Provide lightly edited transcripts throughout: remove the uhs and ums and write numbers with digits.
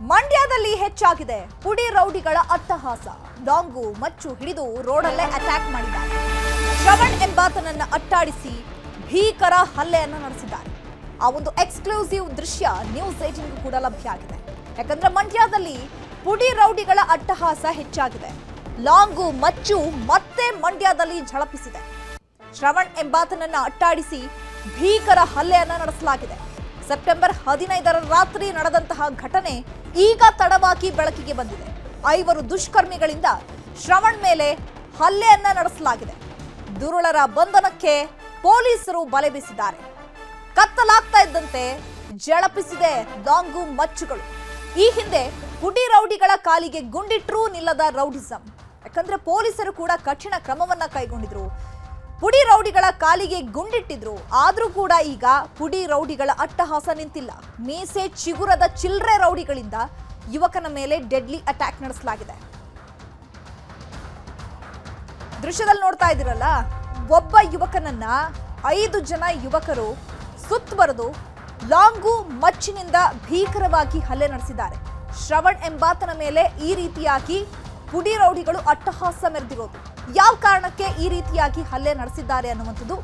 ಮಂಡ್ಯದಲ್ಲಿ ಹೆಚ್ಚಾಗಿದೆ ಪುಡಿ ರೌಡಿಗಳ ಅಟ್ಟಹಾಸ. ಡಾಂಗು ಮಚ್ಚು ಹಿಡಿದು ರೋಡಲ್ಲೇ ಅಟ್ಯಾಕ್ ಮಾಡಿದ್ದಾರೆ. ಶ್ರವಣ್ ಎಂಬಾತನನ್ನ ಅಟ್ಟಾಡಿಸಿ ಭೀಕರ ಹಲ್ಲೆಯನ್ನು ನಡೆಸಿದ್ದಾರೆ. ಆ ಒಂದು ಎಕ್ಸ್ಕ್ಲೂಸಿವ್ ದೃಶ್ಯ ನ್ಯೂಸ್ 18 ಕೂಡ ಲಭ್ಯ ಆಗಿದೆ. ಯಾಕಂದ್ರೆ ಮಂಡ್ಯದಲ್ಲಿ ಪುಡಿ ರೌಡಿಗಳ ಅಟ್ಟಹಾಸ ಹೆಚ್ಚಾಗಿದೆ. ಲಾಂಗು ಮಚ್ಚು ಮತ್ತೆ ಮಂಡ್ಯದಲ್ಲಿ ಝಳಪಿಸಿದೆ. ಶ್ರವಣ್ ಎಂಬಾತನನ್ನ ಅಟ್ಟಾಡಿಸಿ ಭೀಕರ ಹಲ್ಲೆಯನ್ನ ನಡೆಸಲಾಗಿದೆ. ಸೆಪ್ಟೆಂಬರ್ 15ರ ರಾತ್ರಿ ನಡೆದಂತಹ ಘಟನೆ ಈಗ ತಡವಾಗಿ ಬೆಳಕಿಗೆ ಬಂದಿದೆ. 5 ದುಷ್ಕರ್ಮಿಗಳಿಂದ ಶ್ರವಣ್ ಮೇಲೆ ಹಲ್ಲೆಯನ್ನ ನಡೆಸಲಾಗಿದೆ. ದುರುಳರ ಬಂಧನಕ್ಕೆ ಪೊಲೀಸರು ಬಲೆ ಬೀಸಿದ್ದಾರೆ. ಕತ್ತಲಾಗ್ತಾ ಇದ್ದಂತೆ ಝಳಪಿಸಿದೆ ಲಾಂಗು ಮಚ್ಚುಗಳು. ಈ ಹಿಂದೆ ಪುಡಿ ರೌಡಿಗಳ ಕಾಲಿಗೆ ಗುಂಡಿಟ್ರೂ ನಿಲ್ಲದ ರೌಡಿಸಂ. ಯಾಕಂದ್ರೆ ಪೊಲೀಸರು ಕೂಡ ಕಠಿಣ ಕ್ರಮವನ್ನ ಕೈಗೊಂಡಿದ್ರು. ಪುಡಿ ರೌಡಿಗಳ ಕಾಲಿಗೆ ಗುಂಡಿಟ್ಟಿದ್ರು. ಆದ್ರೂ ಕೂಡ ಈಗ ಪುಡಿ ರೌಡಿಗಳ ಅಟ್ಟಹಾಸ ನಿಂತಿಲ್ಲ. ಮೀಸೆ ಚಿಗುರದ ಚಿಲ್ರೆ ರೌಡಿಗಳಿಂದ ಯುವಕನ ಮೇಲೆ ಡೆಡ್ಲಿ ಅಟ್ಯಾಕ್ ನಡೆಸಲಾಗಿದೆ. ದೃಶ್ಯದಲ್ಲಿ ನೋಡ್ತಾ ಇದ್ದೀರಲ್ಲ, ಒಬ್ಬ ಯುವಕನನ್ನ 5 ಜನ ಯುವಕರು ಸುತ್ತುವರೆದು ಲಾಂಗು ಮಚ್ಚಿನಿಂದ ಭೀಕರವಾಗಿ ಹಲ್ಲೆ ನಡೆಸಿದ್ದಾರೆ. ಶ್ರವಣ್ ಎಂಬಾತನ ಮೇಲೆ ಈ ರೀತಿಯಾಗಿ ಪುಡಿ ರೌಡಿಗಳು ಅಟ್ಟಹಾಸ ಮೆರೆದಿರೋದು. ಯಾವ ಕಾರಣಕ್ಕೆ ಈ ರೀತಿಯಾಗಿ ಹಲ್ಲೆ ನಡೆಸಿದ್ದಾರೆ ಅನ್ನುವಂಥದ್ದು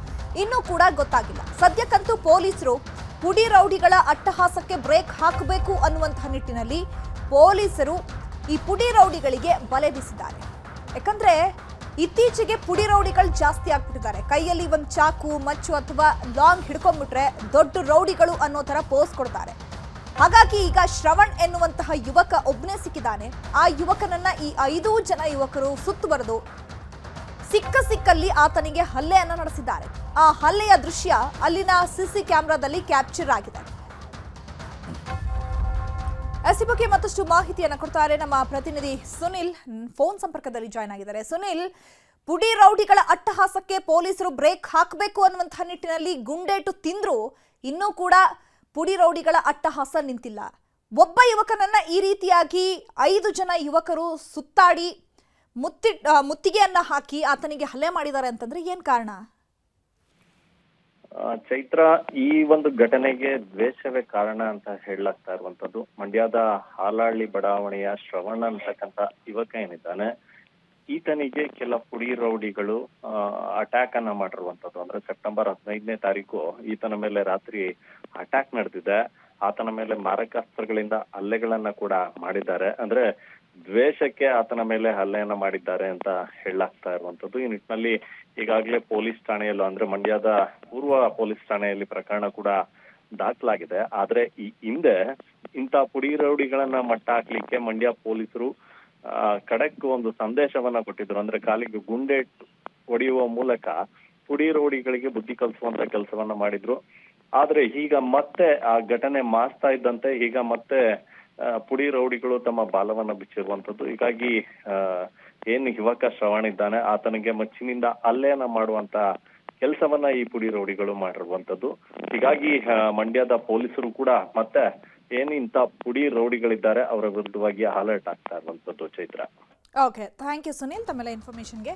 ಇನ್ನೂ ಕೂಡ ಗೊತ್ತಾಗಿಲ್ಲ. ಸದ್ಯಕ್ಕಂತೂ ಪೊಲೀಸರು ಪುಡಿ ರೌಡಿಗಳ ಅಟ್ಟಹಾಸಕ್ಕೆ ಬ್ರೇಕ್ ಹಾಕಬೇಕು ಅನ್ನುವಂತಹ ನಿಟ್ಟಿನಲ್ಲಿ ಪೊಲೀಸರು ಈ ಪುಡಿ ರೌಡಿಗಳಿಗೆ ಬಲೆ ಬೀಸಿದ್ದಾರೆ. ಯಾಕಂದ್ರೆ ಇತ್ತೀಚೆಗೆ ಪುಡಿ ರೌಡಿಗಳು ಜಾಸ್ತಿ ಆಗ್ಬಿಟ್ಟಿದ್ದಾರೆ. ಕೈಯಲ್ಲಿ ಒಂದು ಚಾಕು ಮಚ್ಚು ಅಥವಾ ಲಾಂಗ್ ಹಿಡ್ಕೊಂಡ್ಬಿಟ್ರೆ ದೊಡ್ಡ ರೌಡಿಗಳು ಅನ್ನೋ ತರ ಪೋಸ್ ಕೊಡ್ತಾರೆ. ಹಾಗಾಗಿ ಈಗ ಶ್ರವಣ್ ಎನ್ನುವಂತಹ ಯುವಕ ಒಬ್ಬನೇ ಸಿಕ್ಕಿದ್ದಾನೆ. ಆ ಯುವಕನನ್ನ ಈ 5 ಜನ ಯುವಕರು ಸುತ್ತುವರೆದು ಸಿಕ್ಕಲ್ಲಿ ಆತನಿಗೆ ಹಲ್ಲೆಯನ್ನ ನಡೆಸಿದ್ದಾರೆ. ಆ ಹಲ್ಲೆಯ ದೃಶ್ಯ ಅಲ್ಲಿನ ಸಿಸಿ ಕ್ಯಾಮೆರಾದಲ್ಲಿ ಕ್ಯಾಪ್ಚರ್ ಆಗಿದೆ. ಈ ಬಗ್ಗೆ ಮತ್ತಷ್ಟು ಮಾಹಿತಿಯನ್ನು ಕೊಡ್ತಾರೆ ನಮ್ಮ ಪ್ರತಿನಿಧಿ ಸುನಿಲ್. ಫೋನ್ ಸಂಪರ್ಕದಲ್ಲಿ ಜಾಯ್ನ್ ಆಗಿದ್ದಾರೆ. ಸುನಿಲ್, ಪುಡಿ ರೌಡಿಗಳ ಅಟ್ಟಹಾಸಕ್ಕೆ ಪೊಲೀಸರು ಬ್ರೇಕ್ ಹಾಕಬೇಕು ಅನ್ನುವಂತಹ ನಿಟ್ಟಿನಲ್ಲಿ ಗುಂಡೇಟು ತಿಂದ್ರು, ಇನ್ನೂ ಕೂಡ ಪುಡಿ ರೌಡಿಗಳ ಅಟ್ಟಹಾಸ ನಿಂತಿಲ್ಲ. ಒಬ್ಬ ಯುವಕನನ್ನ ಈ ರೀತಿಯಾಗಿ 5 ಜನ ಯುವಕರು ಸುತ್ತಾಡಿ ಮುತ್ತಿಗೆಯನ್ನ ಹಾಕಿ ಆತನಿಗೆ ಹಲ್ಲೆ ಮಾಡಿದ್ದಾರೆ ಅಂತಂದ್ರೆ ಏನ್ ಕಾರಣ? ಚೈತ್ರ, ಈ ಒಂದು ಘಟನೆಗೆ ದ್ವೇಷವೇ ಕಾರಣ ಅಂತ ಹೇಳಲಾಗ್ತಾ ಇರುವಂತದ್ದು. ಮಂಡ್ಯದ ಹಾಲಹಳ್ಳಿ ಬಡಾವಣೆಯ ಶ್ರವಣ ಅಂತಕ್ಕಂಥ ಯುವಕ ಏನಿದ್ದಾನೆ, ಈತನಿಗೆ ಕೆಲ ಪುಡಿ ರೌಡಿಗಳು ಅಟ್ಯಾಕ್ ಅನ್ನ ಮಾಡಿರುವಂತದ್ದು. ಅಂದ್ರೆ ಸೆಪ್ಟೆಂಬರ್ 15ನೇ ತಾರೀಕು ಈತನ ಮೇಲೆ ರಾತ್ರಿ ಅಟ್ಯಾಕ್ ನಡೆದಿದೆ. ಆತನ ಮೇಲೆ ಮಾರಕಾಸ್ತ್ರಗಳಿಂದ ಹಲ್ಲೆಗಳನ್ನ ಕೂಡ ಮಾಡಿದ್ದಾರೆ. ಅಂದ್ರೆ ದ್ವೇಷಕ್ಕೆ ಆತನ ಮೇಲೆ ಹಲ್ಲೆಯನ್ನ ಮಾಡಿದ್ದಾರೆ ಅಂತ ಹೇಳಲಾಗ್ತಾ ಇರುವಂತದ್ದು. ಈ ನಿಟ್ಟಿನಲ್ಲಿ ಈಗಾಗಲೇ ಪೊಲೀಸ್ ಠಾಣೆಯಲ್ಲೂ, ಅಂದ್ರೆ ಮಂಡ್ಯದ ಪೂರ್ವ ಪೊಲೀಸ್ ಠಾಣೆಯಲ್ಲಿ ಪ್ರಕರಣ ಕೂಡ ದಾಖಲಾಗಿದೆ. ಆದ್ರೆ ಈ ಹಿಂದೆ ಇಂಥ ಪುಡಿ ರೌಡಿಗಳನ್ನ ಮಟ್ಟ ಹಾಕ್ಲಿಕ್ಕೆ ಮಂಡ್ಯ ಪೊಲೀಸರು ಖಡಕ್ ಒಂದು ಸಂದೇಶವನ್ನ ಕೊಟ್ಟಿದ್ರು. ಅಂದ್ರೆ ಕಾಲಿಗೆ ಗುಂಡೇಟು ಹೊಡೆಯುವ ಮೂಲಕ ಪುಡಿ ರೌಡಿಗಳಿಗೆ ಬುದ್ಧಿ ಕಲಿಸುವಂತ ಕೆಲಸವನ್ನ ಮಾಡಿದ್ರು. ಆದ್ರೆ ಈಗ ಮತ್ತೆ ಆ ಘಟನೆ ಮಾಸ್ತಾ ಇದ್ದಂತೆ ಈಗ ಮತ್ತೆ ಪುಡಿ ರೌಡಿಗಳು ತಮ್ಮ ಬಾಲವನ್ನ ಬಿಚ್ಚಿರುವಂತದ್ದು. ಹೀಗಾಗಿ ಏನು ಯುವಕ ಶ್ರವಣ್ ಇದ್ದಾನೆ, ಆತನಿಗೆ ಮಚ್ಚಿನಿಂದ ಹಲ್ಲೆಯನ್ನ ಮಾಡುವಂತ ಕೆಲಸವನ್ನ ಈ ಪುಡಿ ರೌಡಿಗಳು ಮಾಡಿರುವಂತದ್ದು. ಹೀಗಾಗಿ ಮಂಡ್ಯದ ಪೊಲೀಸರು ಕೂಡ ಮತ್ತೆ ಏನು ಇಂಥ ಪುಡಿ ರೌಡಿಗಳಿದ್ದಾರೆ ಅವರ ವಿರುದ್ಧವಾಗಿ ಅಲರ್ಟ್ ಆಗ್ತಾ ಇರುವಂತದ್ದು. Chaitra, okay, thank you Sunil ತಮ್ಮೆಲ್ಲ ಇನ್ಫಾರ್ಮೇಶನ್ಗೆ.